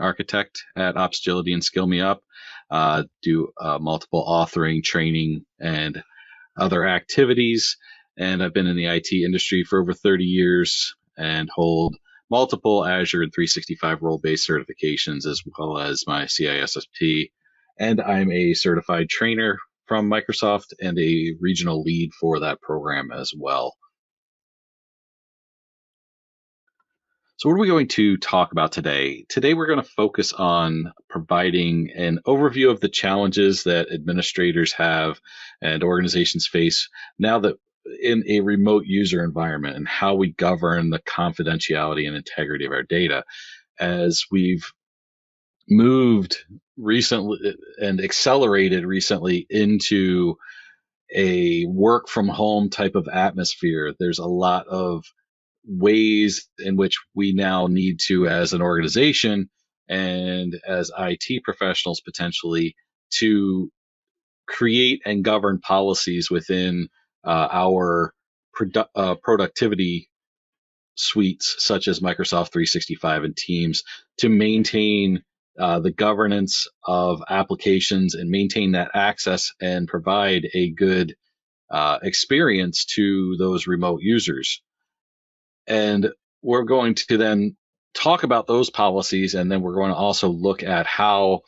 architect at Opsagility and Skill Me Up. Do multiple authoring, training, and other activities. And I've been in the IT industry for over 30 years and hold multiple Azure and 365 role-based certifications, as well as my CISSP. And I'm a certified trainer from Microsoft and a regional lead for that program as well. So what are we going to talk about today? Today, we're going to focus on providing an overview of the challenges that administrators have and organizations face now that in a remote user environment, and how we govern the confidentiality and integrity of our data. As we've moved recently and accelerated recently into a work from home type of atmosphere, there's a lot of ways in which we now need to, as an organization and as IT professionals potentially, to create and govern policies within our productivity suites, such as Microsoft 365 and Teams, to maintain the governance of applications and maintain that access and provide a good experience to those remote users. And we're going to then talk about those policies, and then we're going to also look at how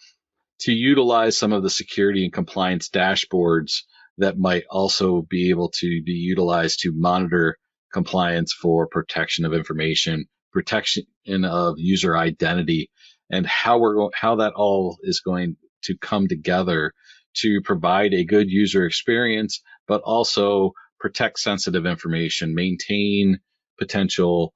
to utilize some of the security and compliance dashboards that might also be able to be utilized to monitor compliance for protection of information, protection of user identity, and how that all is going to come together to provide a good user experience, but also protect sensitive information, maintain potential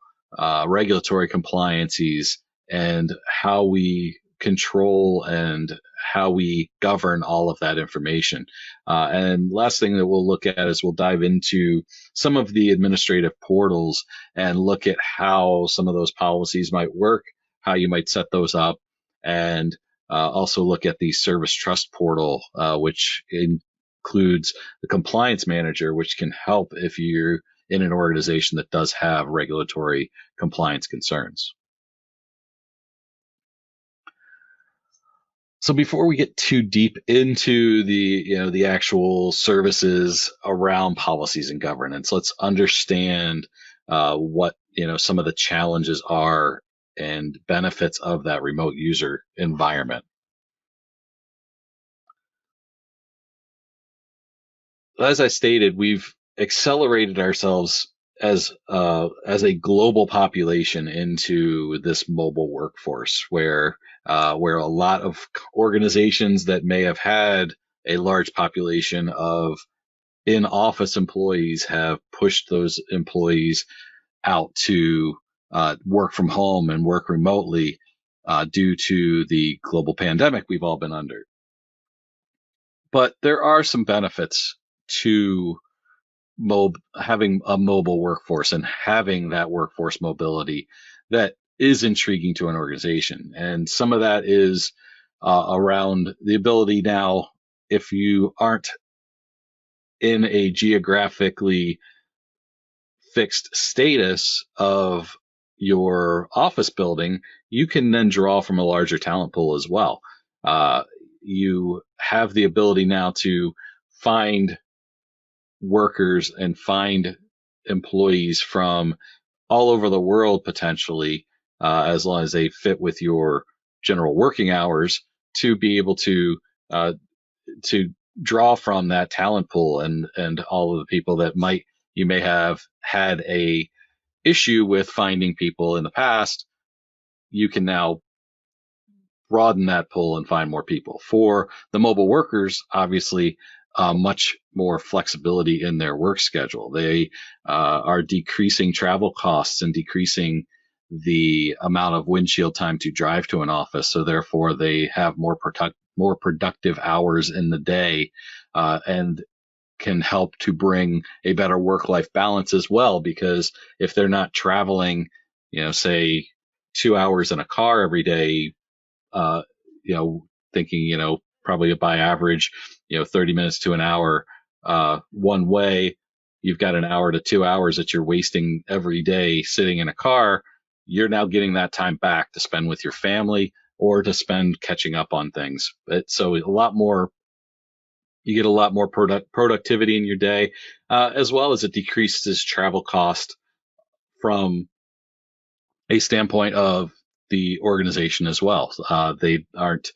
regulatory compliances, and how we control and how we govern all of that information. And last thing that we'll look at is we'll dive into some of the administrative portals and look at how some of those policies might work, how you might set those up, and also look at the service trust portal, which includes the compliance manager, which can help if you're in an organization that does have regulatory compliance concerns. So before we get too deep into the actual services around policies and governance, let's understand what some of the challenges are and benefits of that remote user environment. As I stated, we've accelerated ourselves as a global population into this mobile workforce, where a lot of organizations that may have had a large population of in-office employees have pushed those employees out to work from home and work remotely due to the global pandemic we've all been under. But there are some benefits to having a mobile workforce and having that workforce mobility that is intriguing to an organization. And some of that is around the ability now, if you aren't in a geographically fixed status of your office building, you can then draw from a larger talent pool as well. You have the ability now to find workers and find employees from all over the world potentially, as long as they fit with your general working hours, to be able to draw from that talent pool and all of the people that you may have had a issue with finding people in the past. You can now broaden that pool and find more people. For the mobile workers, obviously, much more flexibility in their work schedule. They are decreasing travel costs and decreasing the amount of windshield time to drive to an office. So therefore, they have more productive hours in the day, and can help to bring a better work-life balance as well. Because if they're not traveling, say 2 hours in a car every day, thinking, probably by average, 30 minutes to an hour one way, you've got an hour to 2 hours that you're wasting every day sitting in a car. You're now getting that time back to spend with your family or to spend catching up on things. So you get a lot more productivity in your day, as well as it decreases travel cost from a standpoint of the organization as well. They aren't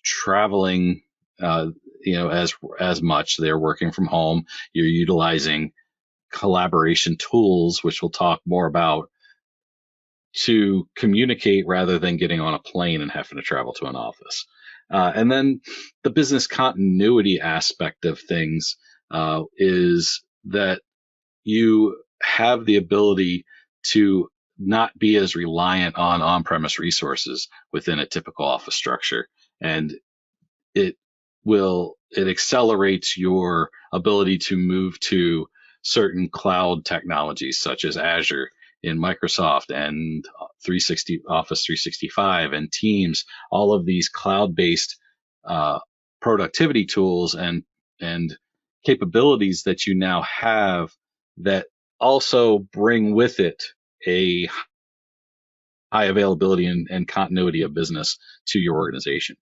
traveling, as much. They're working from home. You're utilizing collaboration tools, which we'll talk more about, to communicate rather than getting on a plane and having to travel to an office. And then the business continuity aspect of things is that you have the ability to not be as reliant on on-premise resources within a typical office structure. And it it accelerates your ability to move to certain cloud technologies such as Azure in Microsoft and Office 365 and Teams, all of these cloud-based productivity tools and capabilities that you now have that also bring with it a high availability and continuity of business to your organization.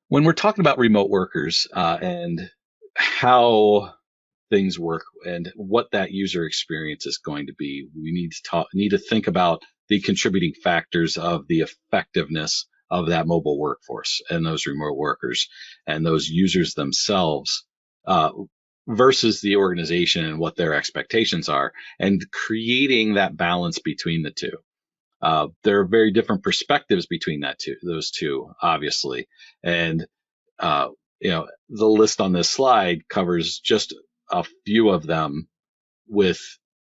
When we're talking about remote workers and how things work and what that user experience is going to be, we need to think about the contributing factors of the effectiveness of that mobile workforce and those remote workers and those users themselves versus the organization and what their expectations are, and creating that balance between the two. There are very different perspectives between those two, obviously, and uh, the list on this slide covers just a few of them, with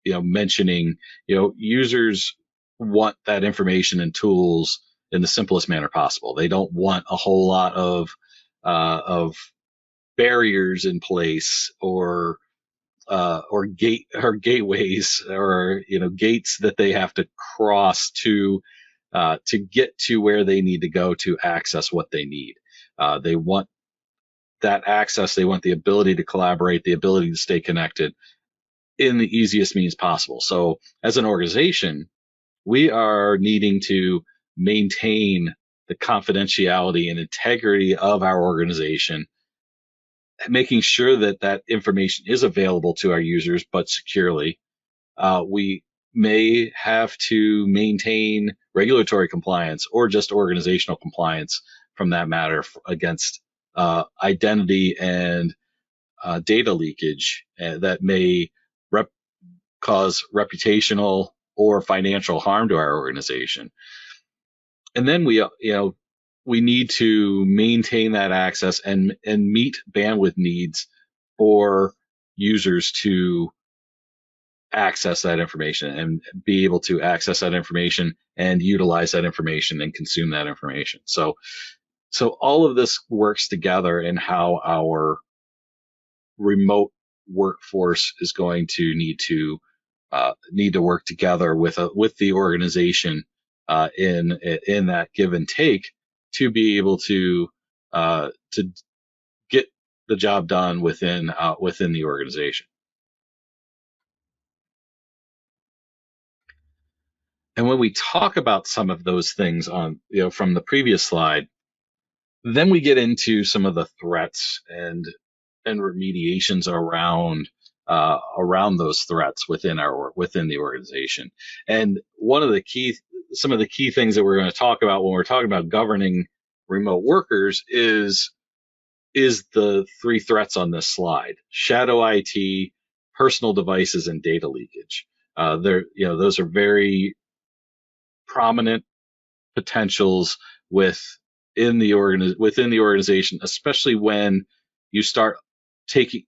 mentioning users want that information and tools in the simplest manner possible. They don't want a whole lot of barriers in place or gateways or gates that they have to cross to get to where they need to go to access what they need. They want that access. They want the ability to collaborate, the ability to stay connected in the easiest means possible. So as an organization, we are needing to maintain the confidentiality and integrity of our organization, making sure that that information is available to our users, but securely. We may have to maintain regulatory compliance or just organizational compliance from that matter against identity and data leakage that may cause reputational or financial harm to our organization. And then we need to maintain that access and meet bandwidth needs for users to access that information and be able to access that information and utilize that information and consume that information. So all of this works together in how our remote workforce is going to need to work together with the organization in that give and take to be able to get the job done within the organization. And when we talk about some of those things from the previous slide, then we get into some of the threats and remediations around those threats within the organization. And some of the key things that we're going to talk about when we're talking about governing remote workers is the three threats on this slide: shadow IT, personal devices, and data leakage. Those are very prominent potentials within the organization, especially when you start taking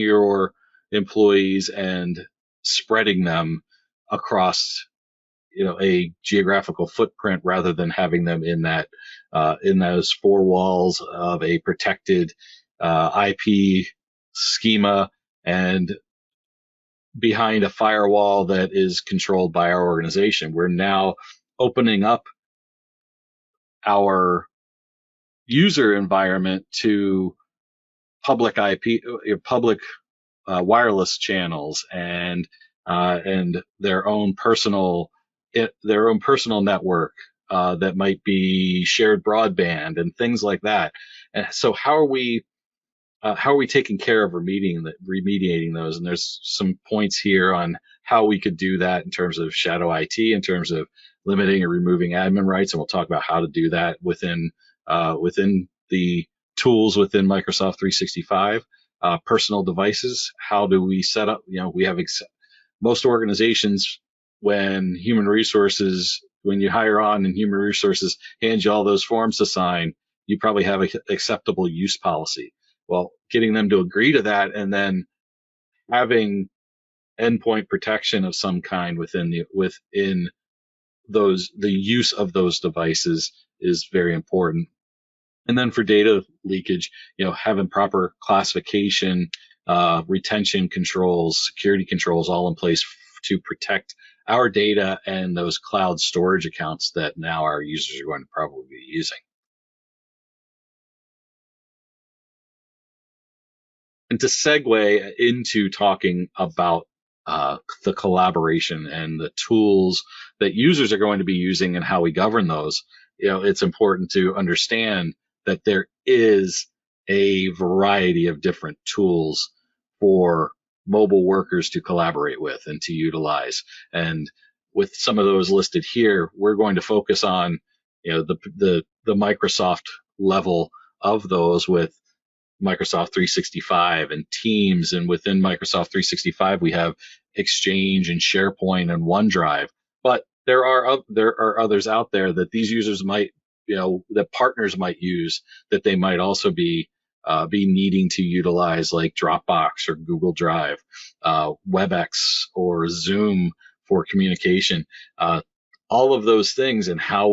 your employees and spreading them across a geographical footprint rather than having them in those four walls of a protected IP schema and behind a firewall that is controlled by our organization. We're now opening up our user environment to public wireless channels and and their own personal network that might be shared broadband and things like that. And so how are we taking care of remediating those? And there's some points here on how we could do that in terms of shadow IT, in terms of limiting or removing admin rights, and we'll talk about how to do that within the tools within Microsoft 365. Personal devices. How do we set up? We have most organizations when you hire on and human resources hands you all those forms to sign, you probably have an acceptable use policy. Well, getting them to agree to that and then having endpoint protection of some kind within the use of those devices is very important. And then for data leakage, having proper classification, retention controls, security controls all in place to protect our data and those cloud storage accounts that now our users are going to probably be using. And to segue into talking about the collaboration and the tools that users are going to be using and how we govern those, it's important to understand that there is a variety of different tools for mobile workers to collaborate with and to utilize. And with some of those listed here, we're going to focus on, the Microsoft level of those with Microsoft 365 and Teams, and within Microsoft 365 we have Exchange and SharePoint and OneDrive. But there are others out there that these users might, that partners might use, that they might also be needing to utilize, like Dropbox or Google Drive, WebEx or Zoom for communication. All of those things, and how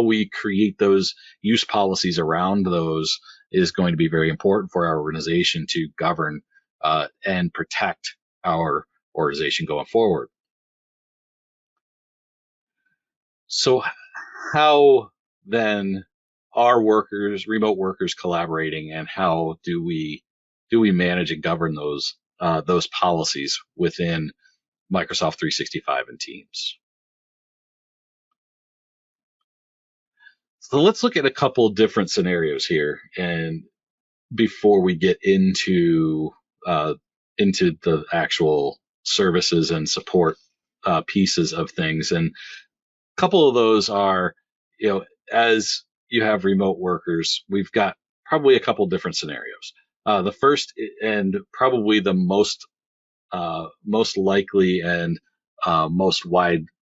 we create those use policies around those is going to be very important for our organization to govern and protect our organization going forward. So how then are remote workers collaborating, and how do we manage and govern those policies within Microsoft 365 and Teams? So let's look at a couple different scenarios here, and before we get into the actual services and support pieces of things. And a couple of those are, as you have remote workers, we've got probably a couple different scenarios. The first, and probably the most likely and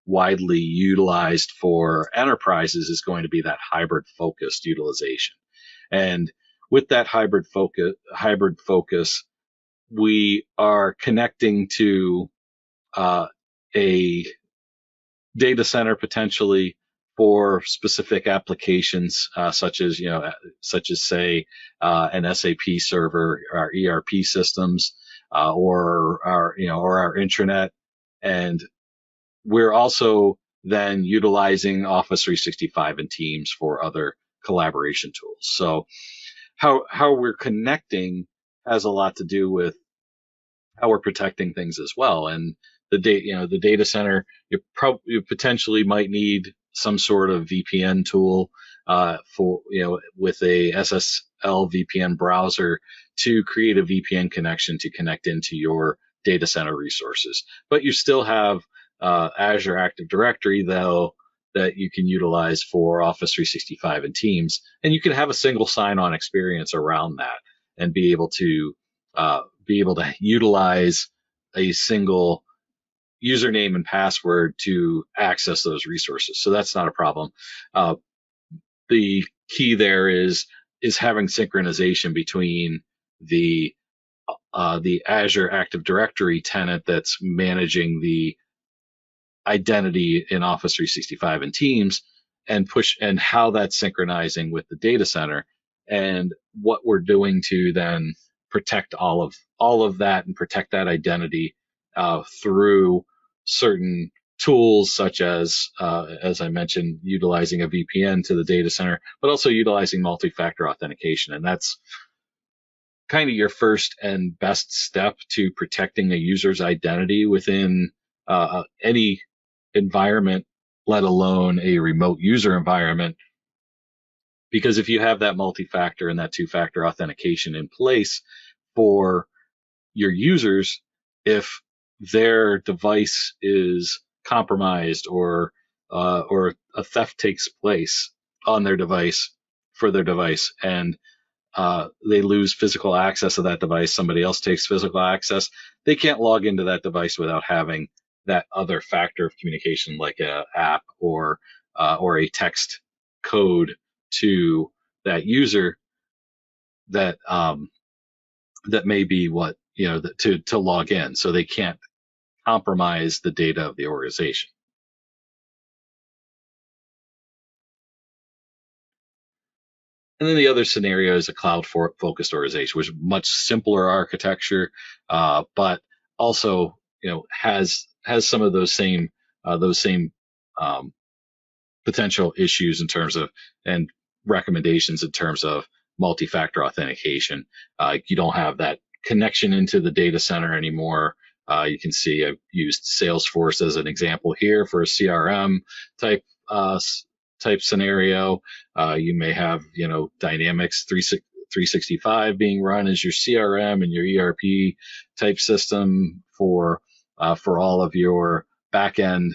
widely utilized for enterprises, is going to be that hybrid focused utilization. And with that hybrid focus, we are connecting to a data center potentially for specific applications, such as say an SAP server, our ERP systems, or our intranet. And we're also then utilizing Office 365 and Teams for other collaboration tools. So how we're connecting has a lot to do with how we're protecting things as well. And the data center, you potentially might need some sort of VPN tool for with a SSL VPN browser to create a VPN connection to connect into your data center resources. But you still have Azure Active Directory, though, that you can utilize for Office 365 and Teams, and you can have a single sign-on experience around that and be able to utilize a single username and password to access those resources. So that's not a problem. The key there is having synchronization between the Azure Active Directory tenant that's managing the identity in Office 365 and Teams, and how that's synchronizing with the data center, and what we're doing to then protect all of that and protect that identity through certain tools, such as I mentioned, utilizing a VPN to the data center, but also utilizing multi-factor authentication. And kind of your first and best step to protecting a user's identity within any environment, let alone a remote user environment. Because if you have that multi-factor and that two-factor authentication in place for your users, if their device is compromised or a theft takes place on their device for their device, and they lose physical access of that device, somebody else takes physical access, they can't log into that device without having that other factor of communication, like a app or a text code to that user that that may be what to log in, so they can't compromise the data of the organization. And then the other scenario is a cloud-focused organization, which is much simpler architecture, but also has some of those same um, potential issues in terms of and recommendations in terms of multi-factor authentication. You don't have that connection into the data center anymore. You can see I've used Salesforce as an example here for a CRM type type scenario. You may have Dynamics 365 being run as your CRM and your ERP type system for all of your backend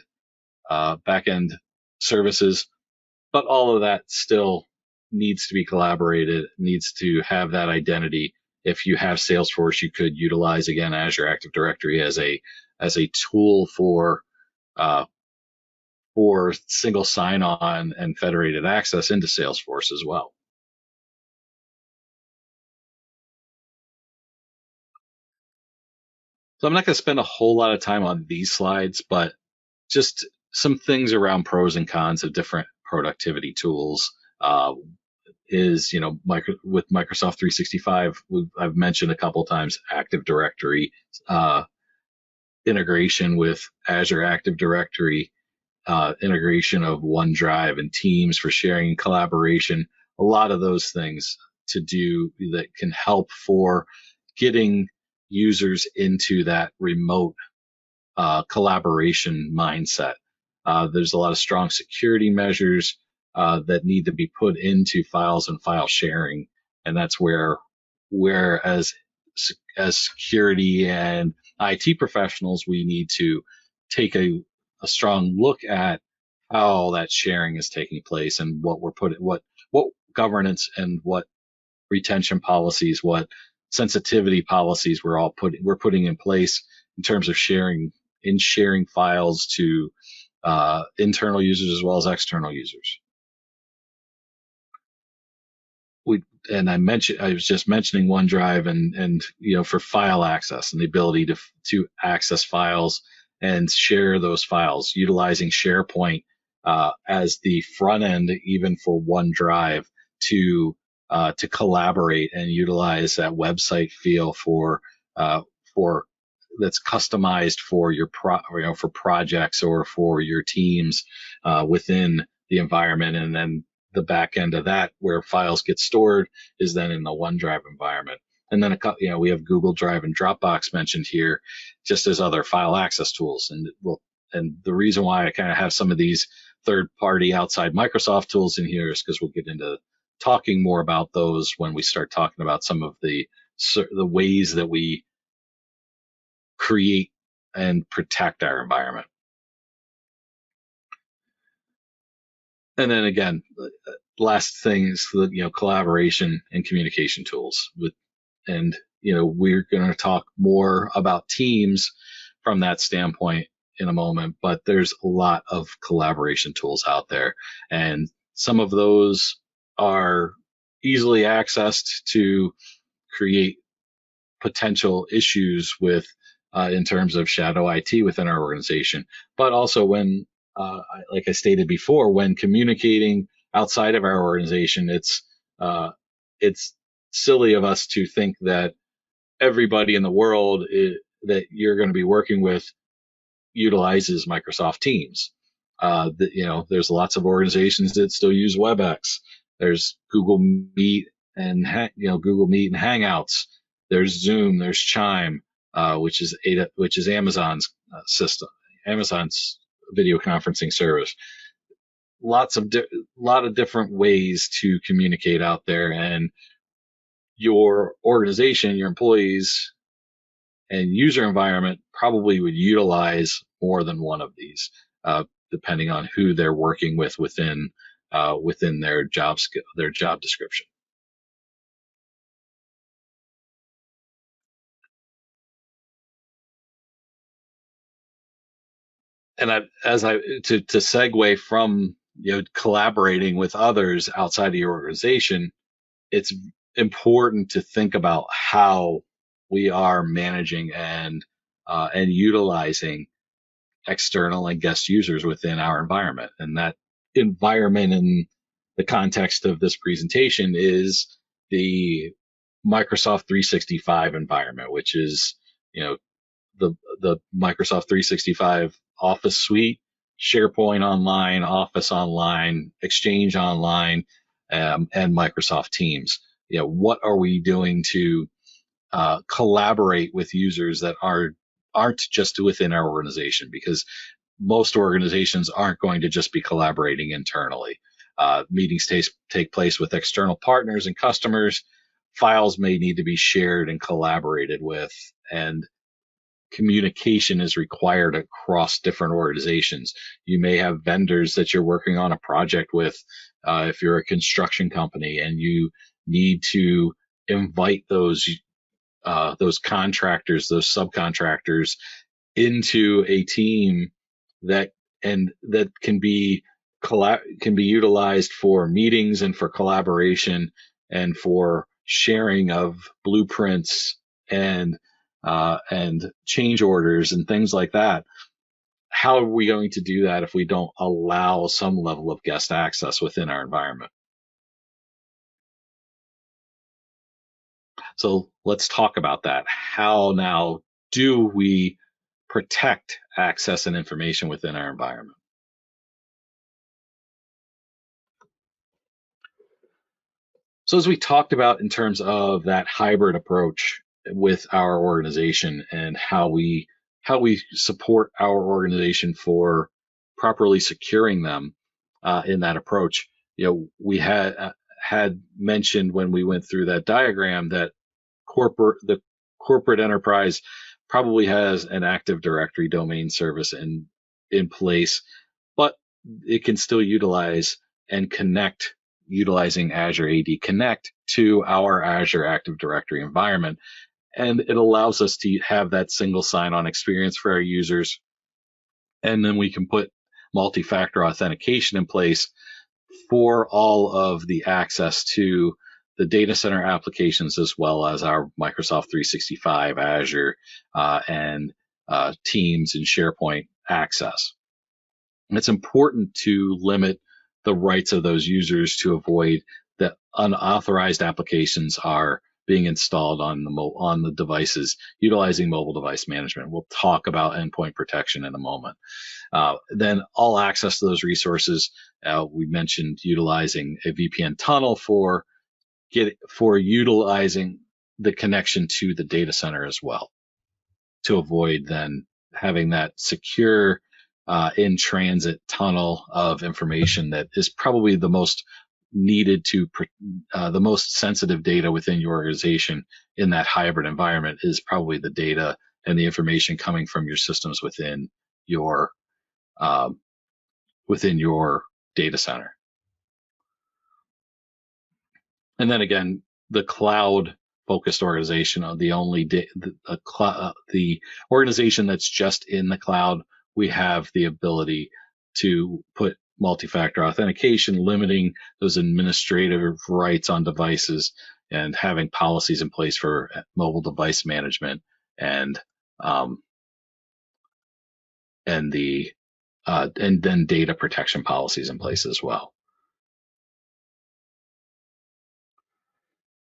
services, but all of that still needs to be collaborated, needs to have that identity. If you have Salesforce, you could utilize again Azure Active Directory as a tool uh, for single sign-on and federated access into Salesforce as well. So I'm not going to spend a whole lot of time on these slides, but just some things around pros and cons of different productivity tools. Is with Microsoft 365, I've mentioned a couple times Active Directory integration with Azure Active Directory, integration of OneDrive and Teams for sharing and collaboration. A lot of those things to do that can help for getting users into that remote collaboration mindset. There's a lot of strong security measures that need to be put into files and file sharing, and that's where as security and IT professionals, we need to take a strong look at how that sharing is taking place and what governance and what retention policies, what sensitivity policies we're putting in place in terms of sharing files to internal users as well as external users. I was just mentioning OneDrive and for file access and the ability to access files and share those files, utilizing SharePoint as the front end, even for OneDrive to collaborate and utilize that website feel for that's customized for for projects or for your teams within the environment, and then the back end of that where files get stored is then in the OneDrive environment. And then we have Google Drive and Dropbox mentioned here, just as other file access tools. And the reason why I kind of have some of these third-party outside Microsoft tools in here is because we'll get into talking more about those when we start talking about some of the ways that we create and protect our environment. And then again, last thing is collaboration and communication tools we're going to talk more about Teams from that standpoint in a moment, but there's a lot of collaboration tools out there, and some of those are easily accessed to create potential issues with in terms of shadow IT within our organization, but also when like I stated before, when communicating outside of our organization, it's silly of us to think that everybody in the world that you're going to be working with utilizes Microsoft Teams. There's lots of organizations that still use WebEx. There's Google Meet and Google Meet and Hangouts There's Zoom, there's Chime, which is Amazon's system, Amazon's video conferencing service. Lot of different ways to communicate out there, and your organization, your employees, and user environment probably would utilize more than one of these, depending on who they're working with within their job description. And to segue from collaborating with others outside of your organization, it's important to think about how we are managing and utilizing external and guest users within our environment. And that environment in the context of this presentation is the Microsoft 365 environment, which is, the Microsoft 365 Office suite, SharePoint Online, Office Online, Exchange Online, and Microsoft Teams. What are we doing to collaborate with users that aren't just within our organization? Because most organizations aren't going to just be collaborating internally. Meetings take place with external partners and customers. Files may need to be shared and collaborated with, and communication is required across different organizations. You may have vendors that you're working on a project with, if you're a construction company, and you need to invite those contractors, those subcontractors, into a team that can be utilized for meetings and for collaboration and for sharing of blueprints and change orders and things like that. How are we going to do that if we don't allow some level of guest access within our environment? So let's talk about that. How now do we protect access and information within our environment? So as we talked about in terms of that hybrid approach with our organization and how we support our organization for properly securing them in that approach, we had mentioned when we went through that diagram that the corporate enterprise probably has an Active Directory domain service in place, but it can still utilize and connect utilizing Azure AD Connect to our Azure Active Directory environment. And it allows us to have that single sign-on experience for our users. And then we can put multi-factor authentication in place for all of the access to the data center applications, as well as our Microsoft 365, Azure, and Teams and SharePoint access. And it's important to limit the rights of those users to avoid that unauthorized applications are being installed on the devices utilizing mobile device management. We'll talk about endpoint protection in a moment. Then all access to those resources, we mentioned utilizing a VPN tunnel for utilizing the connection to the data center as well, to avoid then having that secure in transit tunnel of information that is probably the most needed the most sensitive data within your organization in that hybrid environment is probably the data and the information coming from your systems within your data center. And then again, the cloud focused organization of the organization that's just in the cloud, we have the ability to put multi-factor authentication, limiting those administrative rights on devices, and having policies in place for mobile device management and then data protection policies in place as well.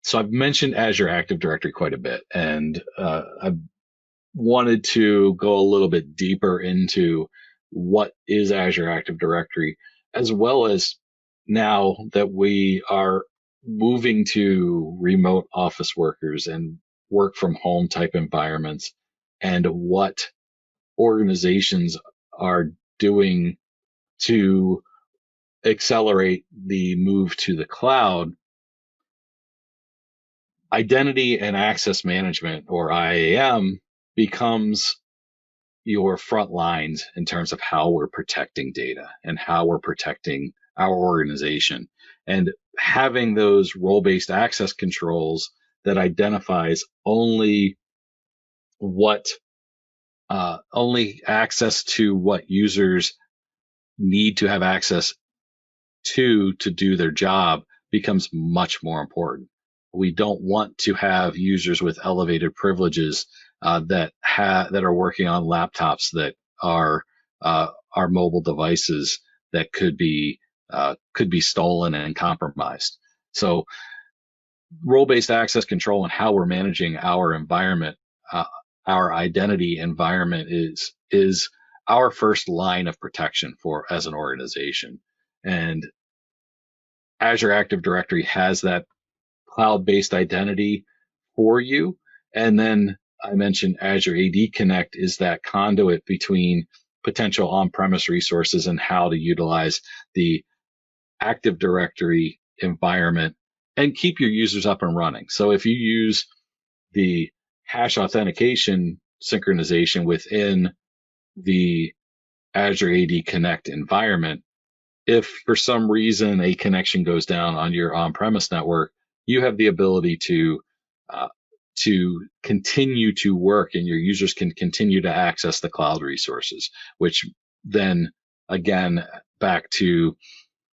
So I've mentioned Azure Active Directory quite a bit, and I've wanted to go a little bit deeper into what is Azure Active Directory, as well as now that we are moving to remote office workers and work from home type environments and what organizations are doing to accelerate the move to the cloud, identity and access management, or IAM, becomes your front lines in terms of how we're protecting data and how we're protecting our organization. And having those role-based access controls that identifies only only access to what users need to have access to do their job becomes much more important. We don't want to have users with elevated privileges that are working on laptops that are mobile devices that could be stolen and compromised. So role-based access control and how we're managing our environment, our identity environment is our first line of protection for as an organization. And Azure Active Directory has that cloud-based identity for you. And then I mentioned Azure AD Connect is that conduit between potential on-premise resources and how to utilize the Active Directory environment and keep your users up and running. So if you use the hash authentication synchronization within the Azure AD Connect environment, if for some reason a connection goes down on your on-premise network, you have the ability to continue to work, and your users can continue to access the cloud resources. Which then, again, back to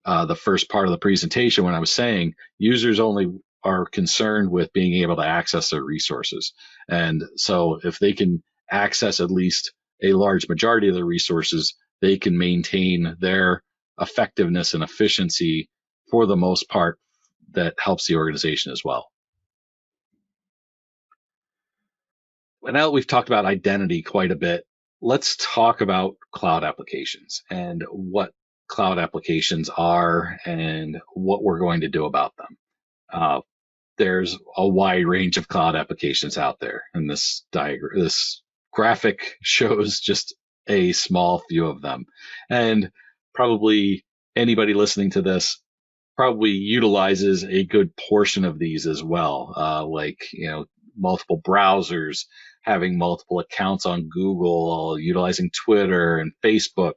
the first part of the presentation when I was saying users only are concerned with being able to access their resources, and so if they can access at least a large majority of the resources, they can maintain their effectiveness and efficiency for the most part. That helps the organization as well. And now that we've talked about identity quite a bit, let's talk about cloud applications and what cloud applications are and what we're going to do about them. There's a wide range of cloud applications out there, and this graphic shows just a small few of them. And probably anybody listening to this probably utilizes a good portion of these as well, like multiple browsers, having multiple accounts on Google, utilizing Twitter and Facebook.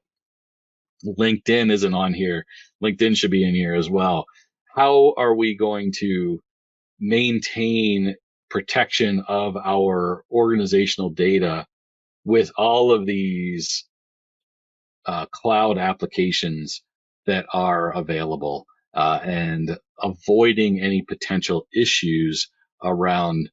LinkedIn isn't on here. LinkedIn should be in here as well. How are we going to maintain protection of our organizational data with all of these cloud applications that are available, and avoiding any potential issues around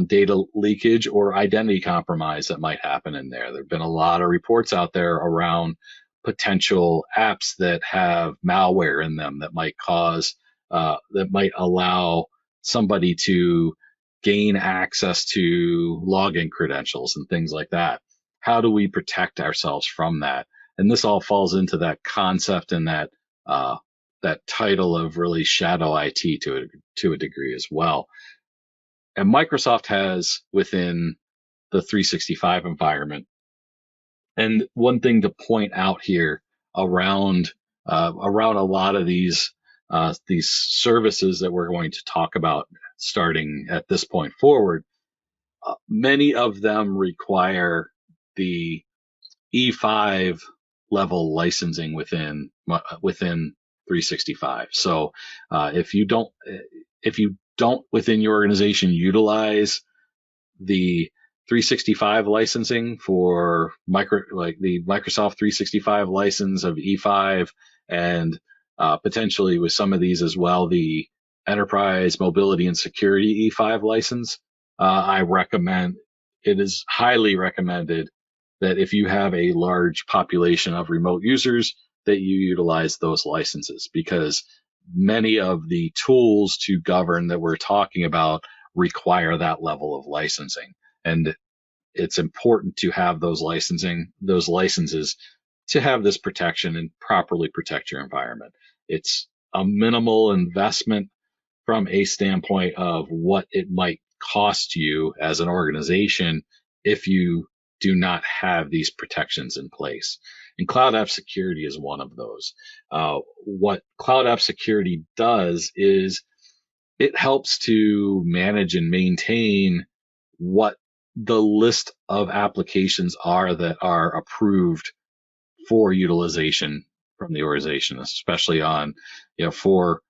data leakage or identity compromise that might happen in there? There have been a lot of reports out there around potential apps that have malware in them that might allow somebody to gain access to login credentials and things like that. How do we protect ourselves from that? And this all falls into that concept and that title of really shadow IT to a degree as well. And Microsoft has within the 365 environment. And one thing to point out here around a lot of these services that we're going to talk about starting at this point forward, many of them require the E5 level licensing within 365. So if you don't within your organization utilize the 365 licensing for the Microsoft 365 license of E5, and potentially with some of these as well, the Enterprise Mobility and Security E5 license, it is highly recommended that if you have a large population of remote users, that you utilize those licenses, because many of the tools to govern that we're talking about require that level of licensing. And it's important to have those licenses to have this protection and properly protect your environment. It's a minimal investment from a standpoint of what it might cost you as an organization if you do not have these protections in place. And cloud app security is one of those. What cloud app security does is it helps to manage and maintain what the list of applications are that are approved for utilization from the organization, especially on, for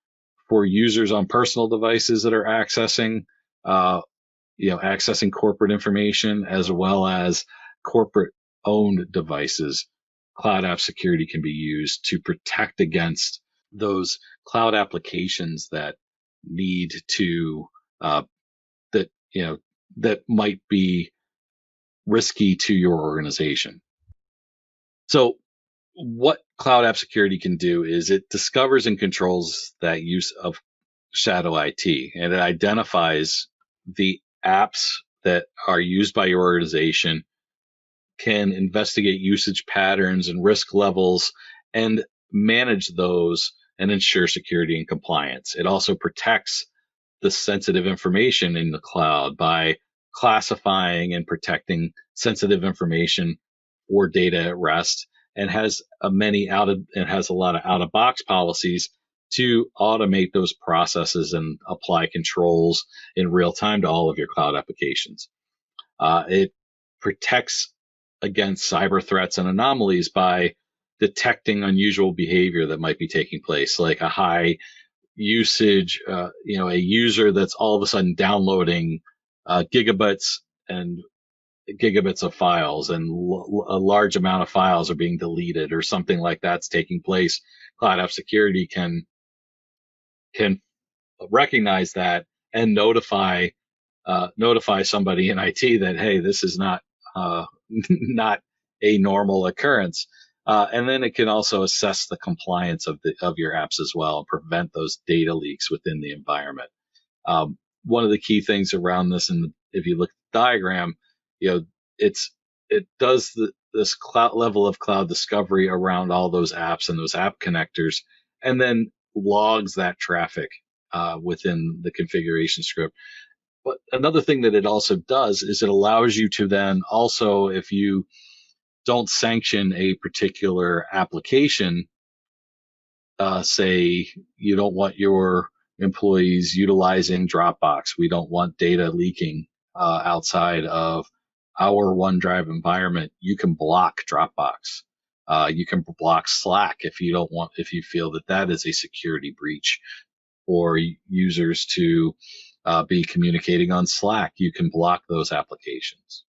users on personal devices that are accessing, accessing corporate information, as well as corporate owned devices. Cloud app security can be used to protect against those cloud applications that need to, that, that might be risky to your organization. So what cloud app security can do is it discovers and controls that use of shadow IT, and it identifies the apps that are used by your organization, can investigate usage patterns and risk levels and manage those and ensure security and compliance. It also protects the sensitive information in the cloud by classifying and protecting sensitive information or data at rest, and has a lot of out of box policies to automate those processes and apply controls in real time to all of your cloud applications. It protects against cyber threats and anomalies by detecting unusual behavior that might be taking place, like a high usage, a user that's all of a sudden downloading gigabits and gigabits of files, and a large amount of files are being deleted, or something like that's taking place. Cloud app security can recognize that and notify somebody in IT that, hey, this is not not a normal occurrence. And then it can also assess the compliance of your apps as well, and prevent those data leaks within the environment. One of the key things around this, and if you look at the diagram, it does this cloud level of cloud discovery around all those apps and those app connectors, and then logs that traffic within the configuration script. But another thing that it also does is it allows you to then also, if you don't sanction a particular application, say you don't want your employees utilizing Dropbox, we don't want data leaking outside of our OneDrive environment, you can block Dropbox. You can block Slack if you feel that is a security breach, or users to be communicating on Slack. You can block those applications.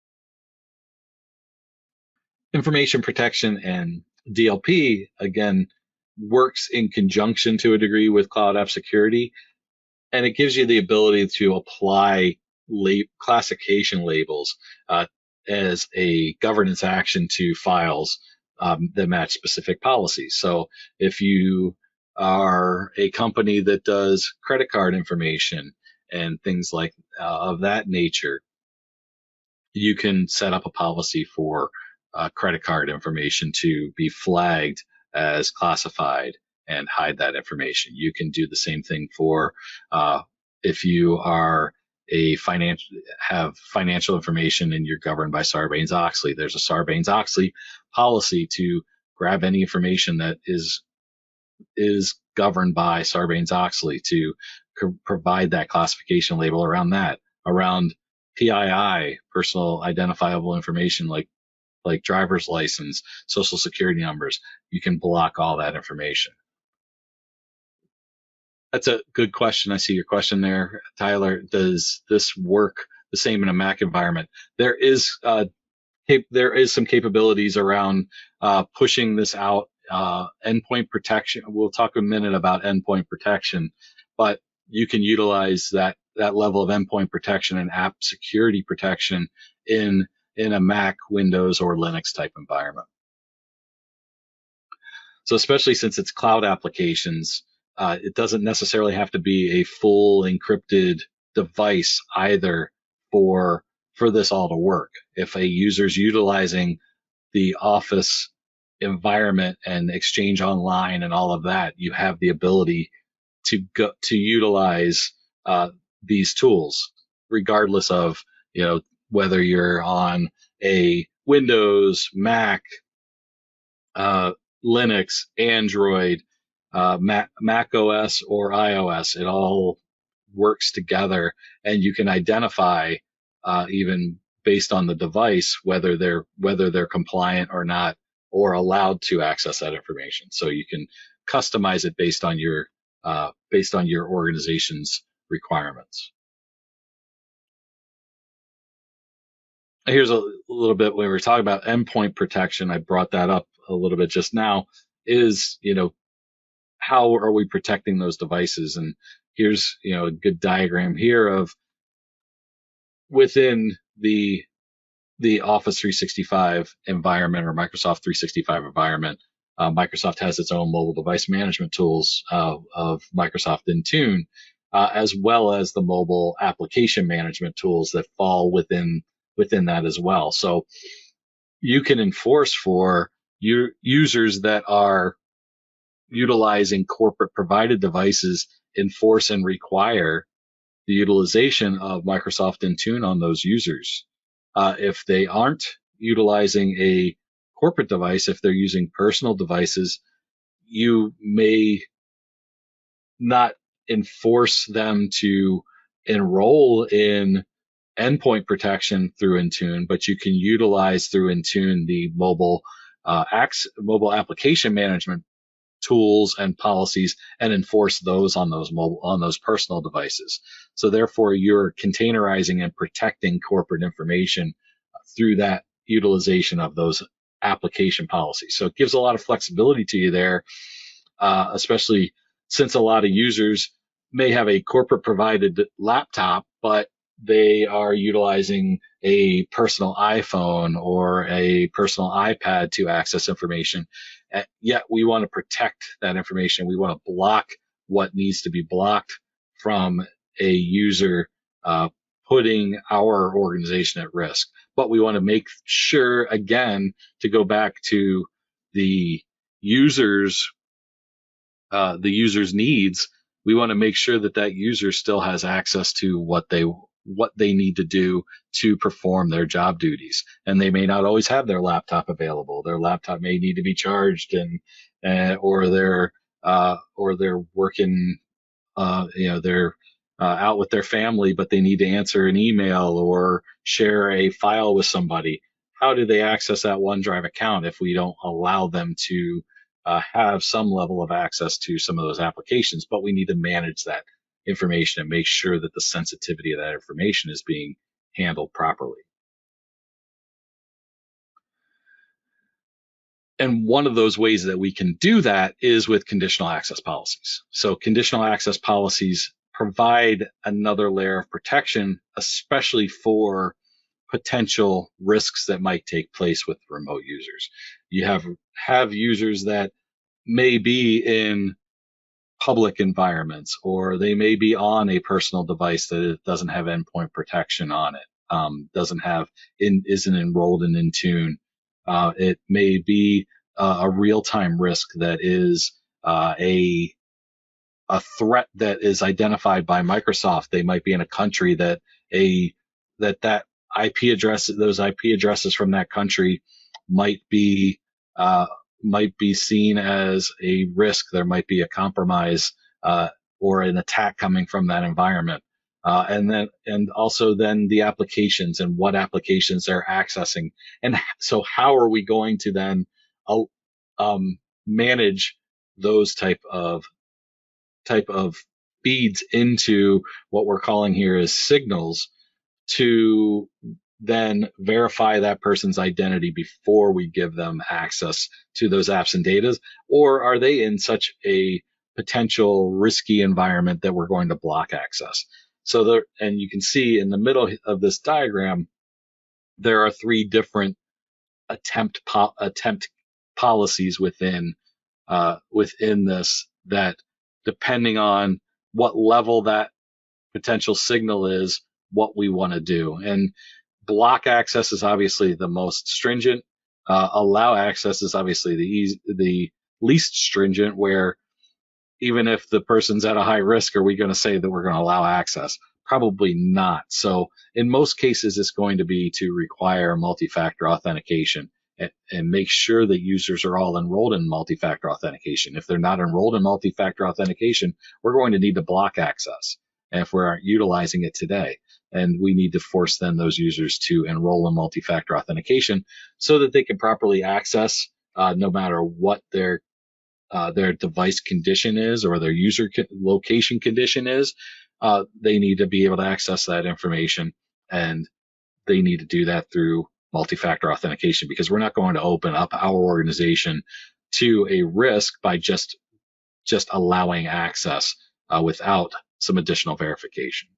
Information protection and DLP, again, works in conjunction to a degree with cloud app security, and it gives you the ability to apply classification labels as a governance action to files that match specific policies. So if you are a company that does credit card information and things like of that nature, you can set up a policy for credit card information to be flagged as classified and hide that information. You can do the same thing for if you are have financial information and you're governed by Sarbanes-Oxley. There's a Sarbanes-Oxley policy to grab any information that is governed by Sarbanes-Oxley to provide that classification label around that. Around PII, personal identifiable information, like driver's license, social security numbers, you can block all that information. That's a good question. I see your question there, Tyler. Does this work the same in a Mac environment? There is some capabilities around pushing this out. Endpoint protection. We'll talk a minute about endpoint protection, but you can utilize that level of endpoint protection and app security protection in a Mac, Windows, or Linux type environment. So especially since it's cloud applications, it doesn't necessarily have to be a full encrypted device either for this all to work. If a user's utilizing the Office environment and Exchange Online and all of that, you have the ability to utilize these tools. regardless of, whether you're on a Windows, Mac, Linux, Android, Mac OS, or iOS. It all works together, and you can identify, even based on the device, whether they're compliant or not, or allowed to access that information. So you can customize it based on your organization's requirements. Here's a little bit when we were talking about endpoint protection. I brought that up a little bit just now. Is, how are we protecting those devices? And here's, a good diagram here of within the Office 365 environment or Microsoft 365 environment. Microsoft has its own mobile device management tools of Microsoft Intune, as well as the mobile application management tools that fall within that as well. So you can enforce for your users that are utilizing corporate provided devices, enforce and require the utilization of Microsoft Intune on those users. If they aren't utilizing a corporate device, if they're using personal devices, you may not enforce them to enroll in endpoint protection through Intune, but you can utilize through Intune the mobile application management tools and policies and enforce those on those personal devices. So therefore, you're containerizing and protecting corporate information through that utilization of those application policies. So it gives a lot of flexibility to you there, especially since a lot of users may have a corporate provided laptop, but they are utilizing a personal iPhone or a personal iPad to access information. Yet we want to protect that information. We want to block what needs to be blocked from a user putting our organization at risk. But we want to make sure, again, to go back to the user's needs, we want to make sure that user still has access to what they need to do to perform their job duties. And they may not always have their laptop available. Their laptop may need to be charged, or they're working, they're out with their family, but they need to answer an email or share a file with somebody. How do they access that OneDrive account if we don't allow them to have some level of access to some of those applications? But we need to manage that information and make sure that the sensitivity of that information is being handled properly. And one of those ways that we can do that is with conditional access policies. So conditional access policies provide another layer of protection, especially for potential risks that might take place with remote users. You have users that may be in public environments, or they may be on a personal device that it doesn't have endpoint protection on it, isn't enrolled in Intune. It may be a real-time risk that is a threat that is identified by Microsoft. They might be in a country that IP address, those IP addresses from that country might be seen as a risk. There might be a compromise or an attack coming from that environment. And also then the applications and what applications they're accessing. And so how are we going to then manage those type of feeds into what we're calling here as signals to then verify that person's identity before we give them access to those apps and data? Or are they in such a potential risky environment that we're going to block access? And you can see in the middle of this diagram, there are three different attempt policies within this, that depending on what level that potential signal is, what we want to do. And block access is obviously the most stringent. Allow access is obviously the least stringent, where even if the person's at a high risk, are we going to say that we're going to allow access? Probably not. So in most cases, it's going to be to require multi-factor authentication and make sure that users are all enrolled in multi-factor authentication. If they're not enrolled in multi-factor authentication, we're going to need to block access. And if we aren't utilizing it today, and we need to force then those users to enroll in multi-factor authentication so that they can properly access no matter what their device condition is or their user location condition is. They need to be able to access that information, and they need to do that through multi-factor authentication, because we're not going to open up our organization to a risk by just allowing access without some additional verification.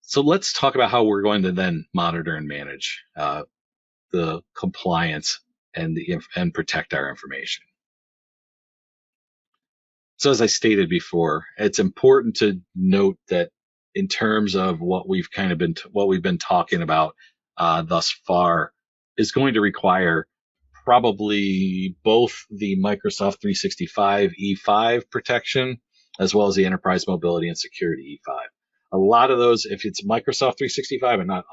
So let's talk about how we're going to then monitor and manage the compliance and protect our information. So as I stated before, it's important to note that in terms of what we've been talking about thus far is going to require probably both the Microsoft 365 E5 protection as well as the Enterprise Mobility and Security E5. A lot of those, if it's Microsoft 365 and not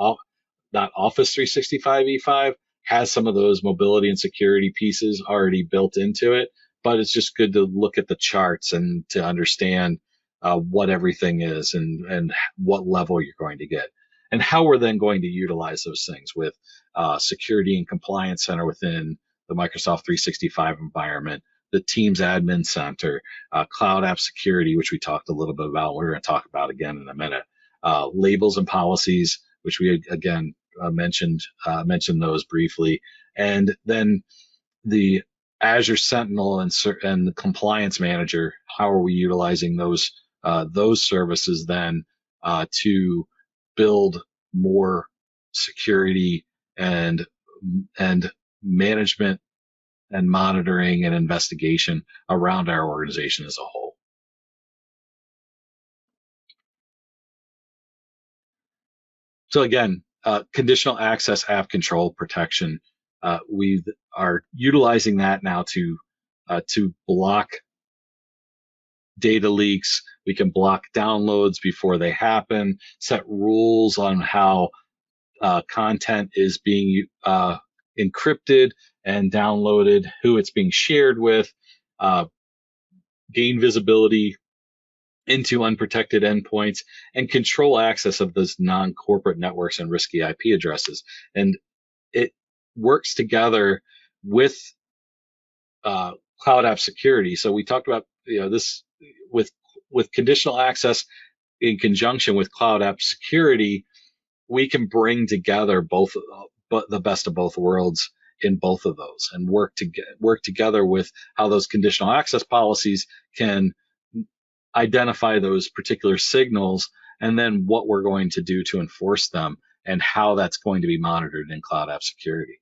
Office 365 E5, has some of those mobility and security pieces already built into it. But it's just good to look at the charts and to understand what everything is and what level you're going to get, and how we're then going to utilize those things with Security and Compliance Center within the Microsoft 365 environment, the Teams Admin Center, Cloud App Security, which we talked a little bit about. We're going to talk about again in a minute. Labels and policies, which we again mentioned those briefly, and then the Azure Sentinel and the Compliance Manager. How are we utilizing those services then to build more security and management and monitoring and investigation around our organization as a whole? So again, conditional access app control protection. We are utilizing that now to block data leaks. We can block downloads before they happen, set rules on how content is being encrypted and downloaded, who it's being shared with, gain visibility into unprotected endpoints, and control access of those non-corporate networks and risky IP addresses. And it works together with Cloud App Security. So we talked about this with conditional access in conjunction with Cloud App Security. We can bring together the best of both worlds in both of those, and work together with how those conditional access policies can identify those particular signals, and then what we're going to do to enforce them, and how that's going to be monitored in Cloud App Security.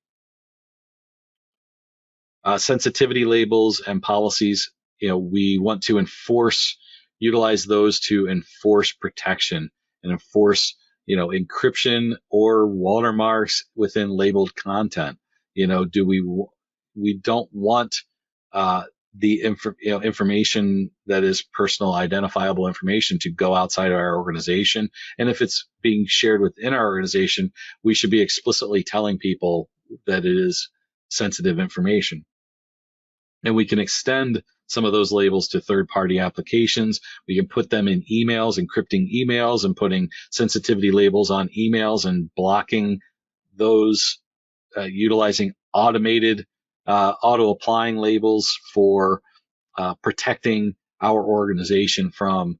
Sensitivity labels and policies, we want to utilize those to enforce protection and enforce, encryption or watermarks within labeled content. We don't want the information that is personal identifiable information to go outside of our organization. And if it's being shared within our organization, we should be explicitly telling people that it is sensitive information. And we can extend some of those labels to third-party applications. We can put them in emails, encrypting emails, and putting sensitivity labels on emails and blocking those, utilizing automated auto-applying labels for protecting our organization from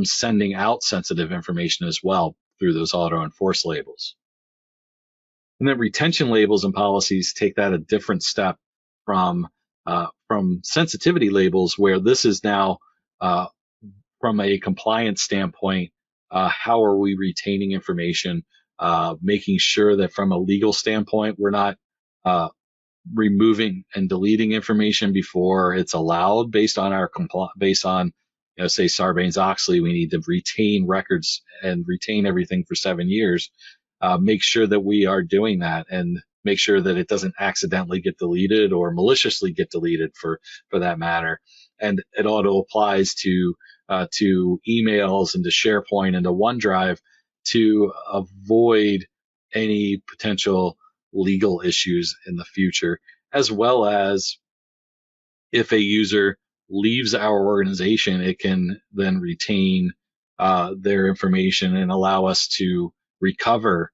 sending out sensitive information as well through those auto-enforce labels. And then retention labels and policies take that a different step from sensitivity labels, where this is now from a compliance standpoint, how are we retaining information, making sure that from a legal standpoint we're not removing and deleting information before it's allowed based on say Sarbanes-Oxley. We need to retain records and retain everything for 7 years. Make sure that we are doing that, and make sure that it doesn't accidentally get deleted or maliciously get deleted for that matter. And it auto applies to to emails and to SharePoint and to OneDrive to avoid any potential legal issues in the future, as well as if a user leaves our organization, it can then retain their information and allow us to recover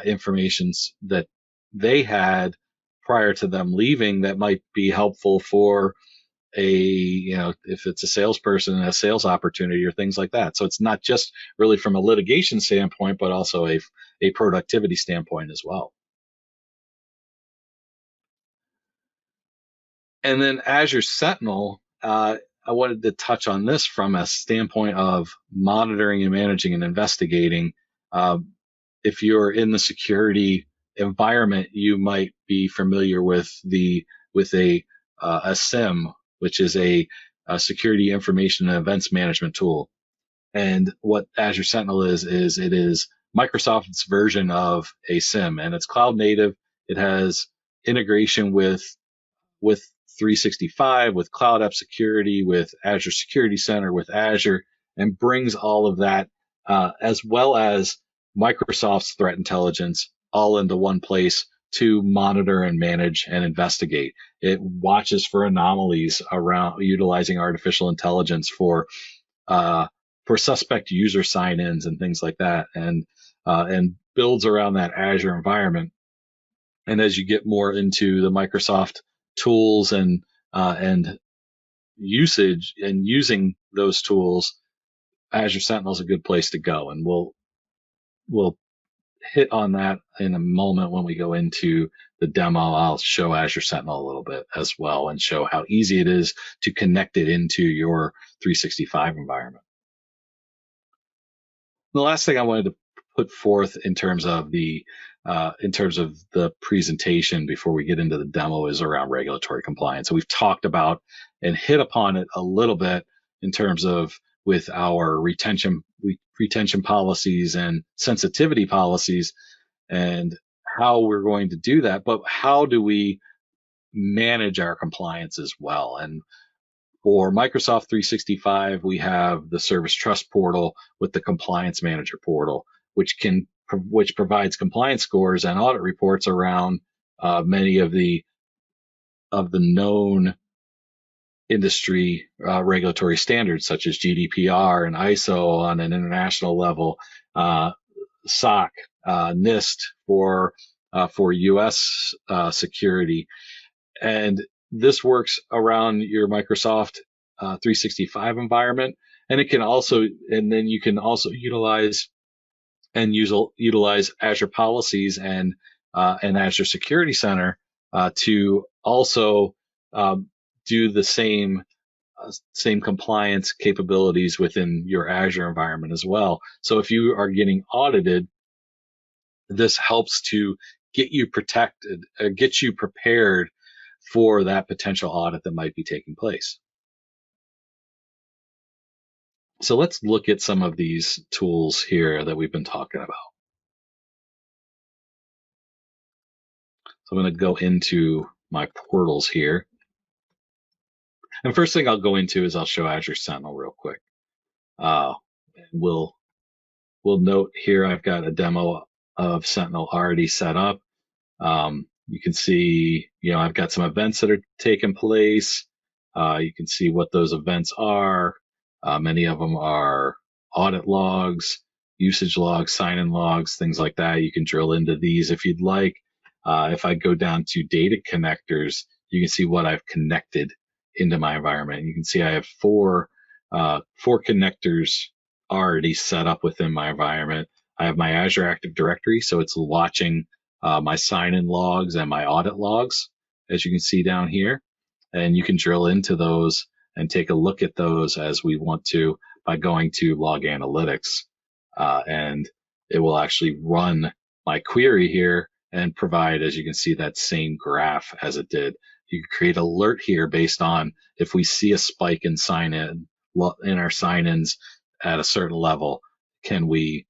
informations that they had prior to them leaving that might be helpful for if it's a salesperson, a sales opportunity or things like that. So it's not just really from a litigation standpoint, but also a productivity standpoint as well. And then Azure Sentinel, I wanted to touch on this from a standpoint of monitoring and managing and investigating. If you're in the security environment, you might be familiar with a SIM, which is a security information and events management tool. And what Azure Sentinel is it is Microsoft's version of a SIM, and it's cloud native. It has integration with 365, with Cloud App Security, with Azure Security Center, with Azure, and brings all of that, as well as Microsoft's threat intelligence, all into one place to monitor and manage and investigate. It watches for anomalies around utilizing artificial intelligence for suspect user sign-ins and things like that, and builds around that Azure environment. And as you get more into the Microsoft tools and usage and using those tools, Azure Sentinel is a good place to go, and we'll hit on that in a moment when we go into the demo. I'll show Azure Sentinel a little bit as well and show how easy it is to connect it into your 365 environment. The last thing I wanted to put forth in terms of the presentation before we get into the demo is around regulatory compliance. So we've talked about and hit upon it a little bit in terms of with our retention policies and sensitivity policies and how we're going to do that. But how do we manage our compliance as well? And for Microsoft 365, we have the Service Trust portal with the Compliance Manager portal, which provides compliance scores and audit reports around many of the known industry regulatory standards, such as GDPR and ISO on an international level, SOC, NIST for U.S. security, and this works around your Microsoft 365 environment, and then you can also utilize Azure policies and Azure Security Center to also do the same compliance capabilities within your Azure environment as well. So if you are getting audited, this helps to get you protected, get you prepared for that potential audit that might be taking place. So let's look at some of these tools here that we've been talking about. So I'm going to go into my portals here. And first thing I'll go into is I'll show Azure Sentinel real quick. We'll note here I've got a demo of Sentinel already set up. You can see, I've got some events that are taking place. You can see what those events are. Many of them are audit logs, usage logs, sign-in logs, things like that. You can drill into these if you'd like. If I go down to data connectors, you can see what I've connected into my environment. You can see I have four connectors already set up within my environment. I have my Azure Active Directory, so it's watching my sign-in logs and my audit logs, as you can see down here. And you can drill into those and take a look at those as we want to by going to Log Analytics. And it will actually run my query here and provide, as you can see, that same graph as it did. You can create an alert here based on if we see a spike in our sign-ins at a certain level, we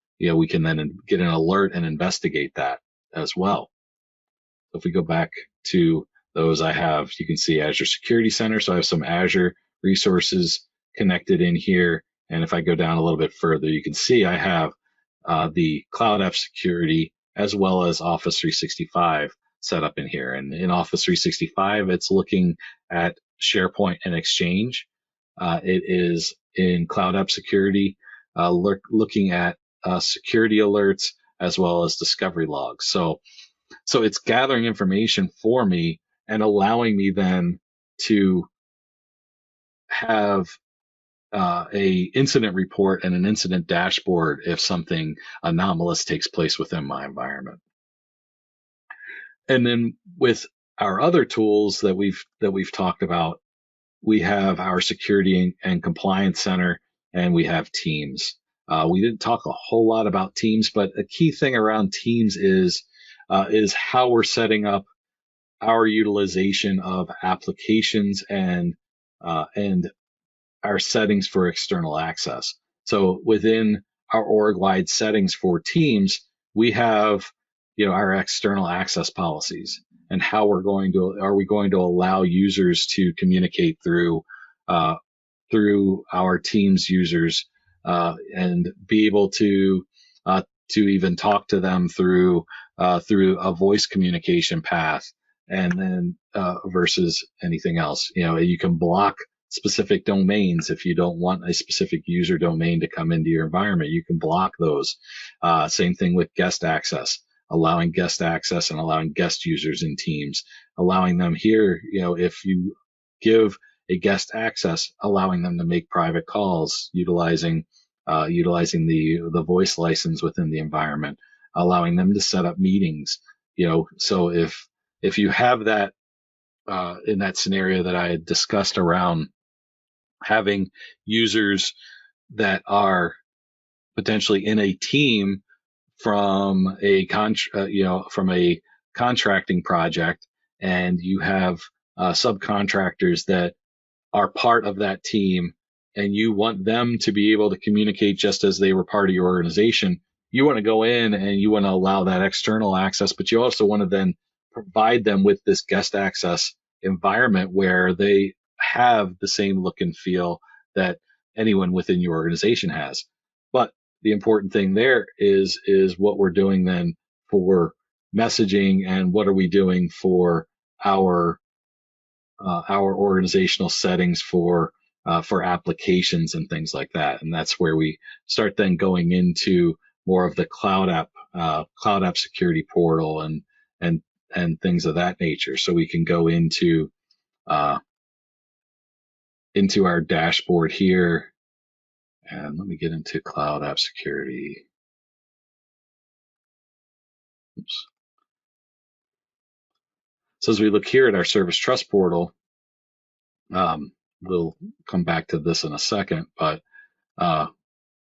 can then get an alert and investigate that as well. If we go back to those, you can see Azure Security Center. So I have some Azure resources connected in here, And if I go down a little bit further, you can see I have the Cloud App Security as well as Office 365 set up in here. And in Office 365, it's looking at SharePoint and Exchange. It is in Cloud App Security, looking at security alerts as well as discovery logs. So it's gathering information for me and allowing me then to have a incident report and an incident dashboard if something anomalous takes place within my environment. And then with our other tools that we've talked about, we have our security and compliance center, and we have Teams. We didn't talk a whole lot about Teams, but a key thing around Teams is how we're setting up our utilization of applications and our settings for external access. So within our org-wide settings for Teams, we have our external access policies and how are we going to allow users to communicate through our Teams users and be able to even talk to them through a voice communication path, and then versus anything else. You can block specific domains. If you don't want a specific user domain to come into your environment, you can block those. Same thing with guest access, allowing guest access and allowing guest users in Teams, allowing them here, if you give a guest access, allowing them to make private calls, utilizing the voice license within the environment, allowing them to set up meetings. So if you have that in that scenario that I had discussed around having users that are potentially in a team from a contracting project, and you have subcontractors that are part of that team, and you want them to be able to communicate just as they were part of your organization, you want to go in and you want to allow that external access, but you also want to then provide them with this guest access environment where they have the same look and feel that anyone within your organization has. But the important thing there is what we're doing then for messaging, and what are we doing for our organizational settings for applications and things like that. And that's where we start then going into more of the cloud app security portal and things of that nature. So we can go into our dashboard here, and let me get into cloud app security. Oops. So as we look here at our service trust portal, we'll come back to this in a second, but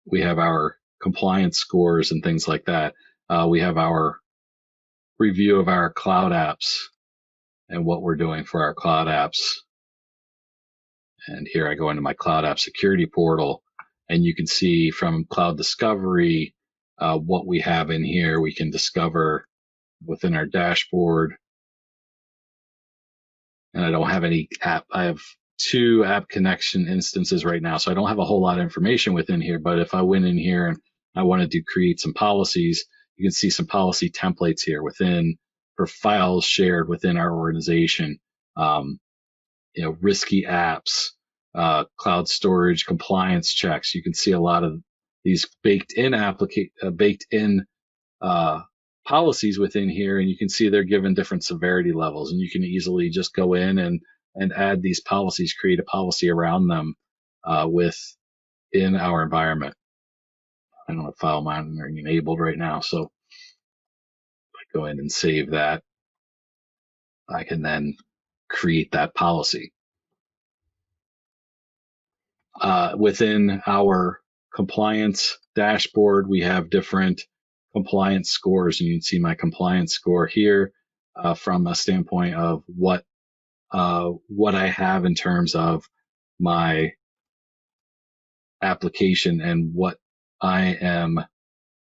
we have our compliance scores and things like that. We have our review of our cloud apps and what we're doing for our cloud apps. And here I go into my cloud app security portal, and you can see from cloud discovery what we have in here. We can discover within our dashboard. And I don't have any app. I have 2 app connection instances right now, so I don't have a whole lot of information within here. But if I went in here and I wanted to create some policies, you can see some policy templates here for files shared within our organization. Risky apps, cloud storage, compliance checks. You can see a lot of these baked in policies within here, and you can see they're given different severity levels, and you can easily just go in and add these policies, create a policy around them within our environment. I don't have file monitoring enabled right now, so if I go in and save that, I can then create that policy. Within our compliance dashboard, we have different compliance scores, and you can see my compliance score here from a standpoint of what I have in terms of my application and what I am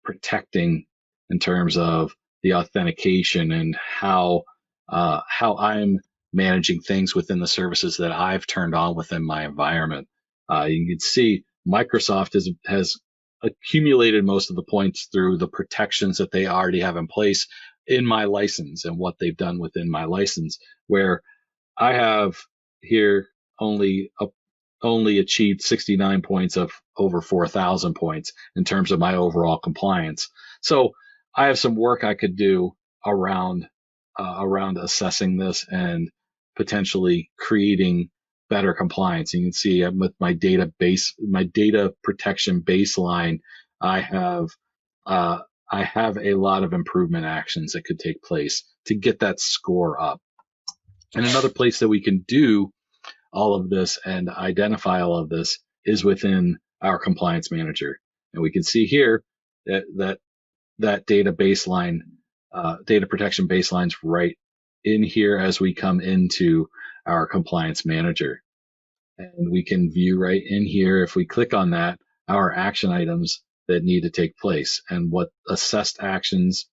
protecting in terms of the authentication and how I'm managing things within the services that I've turned on within my environment. You can see Microsoft has accumulated most of the points through the protections that they already have in place in my license and what they've done within my license, where I have here only achieved 69 points of over 4,000 points in terms of my overall compliance. So I have some work I could do around around assessing this and potentially creating better compliance. You can see with my data protection baseline, I have uh, I have a lot of improvement actions that could take place to get that score up. And another place that we can do all of this and identify all of this is within our compliance manager. And we can see here that data baseline, data protection baseline's right in here as we come into our compliance manager. And we can view right in here, if we click on that, our action items that need to take place and what assessed actions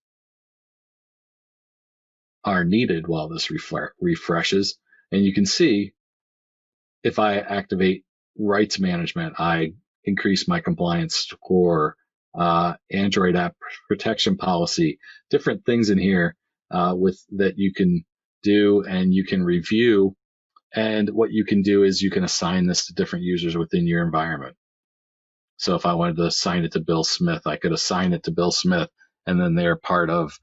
are needed while this refreshes. And you can see if I activate rights management, I increase my compliance score, Android app protection policy, different things in here with that you can do and you can review. And what you can do is you can assign this to different users within your environment. So if I wanted to assign it to Bill Smith, I could assign it to Bill Smith, and then they're part of.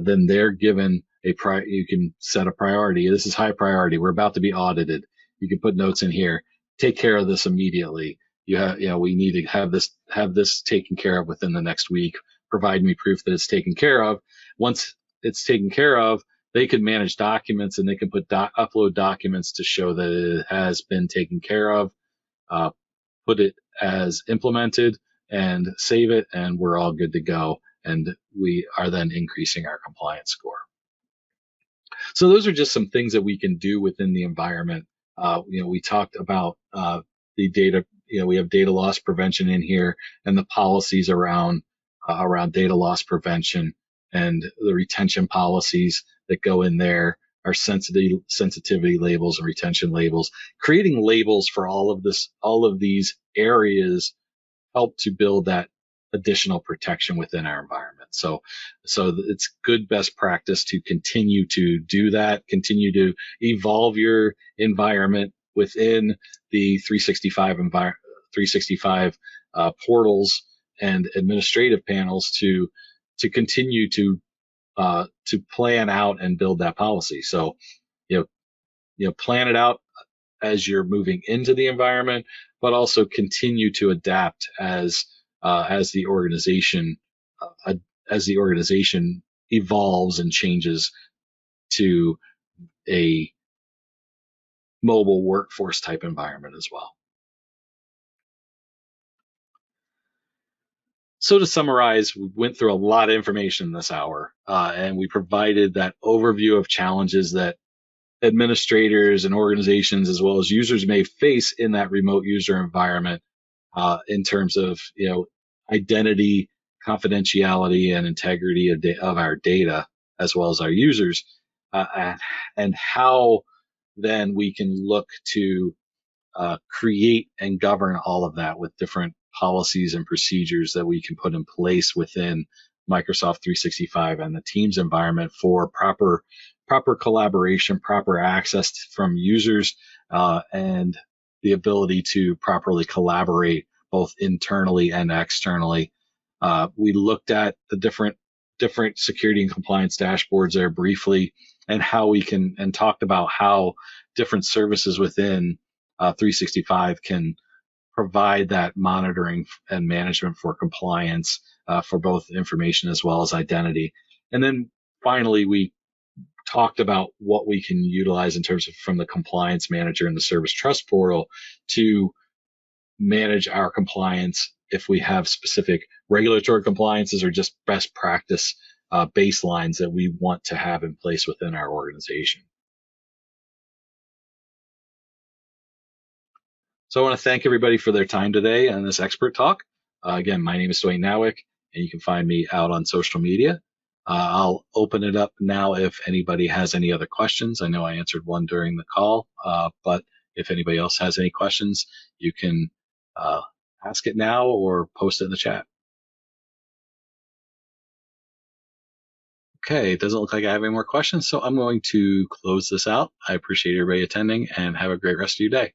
Then they're given you can set a priority. This is high priority. We're about to be audited. You can put notes in here. Take care of this immediately. We need to have this taken care of within the next week. Provide me proof that it's taken care of. Once it's taken care of, they can manage documents and they can upload documents to show that it has been taken care of. Put it as implemented and save it, and we're all good to go. And we are then increasing our compliance score. So those are just some things that we can do within the environment. We talked about the data. We have data loss prevention in here, and the policies around data loss prevention and the retention policies that go in there. Our sensitivity labels and retention labels, creating labels for all of these areas help to build that additional protection within our environment. So it's good best practice to continue to do that, continue to evolve your environment within the 365 portals and administrative panels to continue to plan out and build that policy. So, plan it out as you're moving into the environment, but also continue to adapt as the organization evolves and changes to a mobile workforce type environment as well. So to summarize, we went through a lot of information this hour, and we provided that overview of challenges that administrators and organizations as well as users may face in that remote user environment in terms of identity, confidentiality, and integrity of our data as well as our users, and how then we can look to create and govern all of that with different policies and procedures that we can put in place within Microsoft 365 and the Teams environment for proper collaboration, proper access from users, and the ability to properly collaborate both internally and externally. We looked at the different security and compliance dashboards there briefly, and talked about how different services within 365 can provide that monitoring and management for compliance for both information as well as identity. And then finally, we talked about what we can utilize in terms of from the compliance manager and the service trust portal to manage our compliance if we have specific regulatory compliances or just best practice baselines that we want to have in place within our organization. So I want to thank everybody for their time today on this expert talk. Again, my name is Dwayne Nowick, and you can find me out on social media. I'll open it up now if anybody has any other questions. I know I answered one during the call, but if anybody else has any questions, you can ask it now or post it in the chat. Okay, it doesn't look like I have any more questions, so I'm going to close this out. I appreciate everybody attending and have a great rest of your day.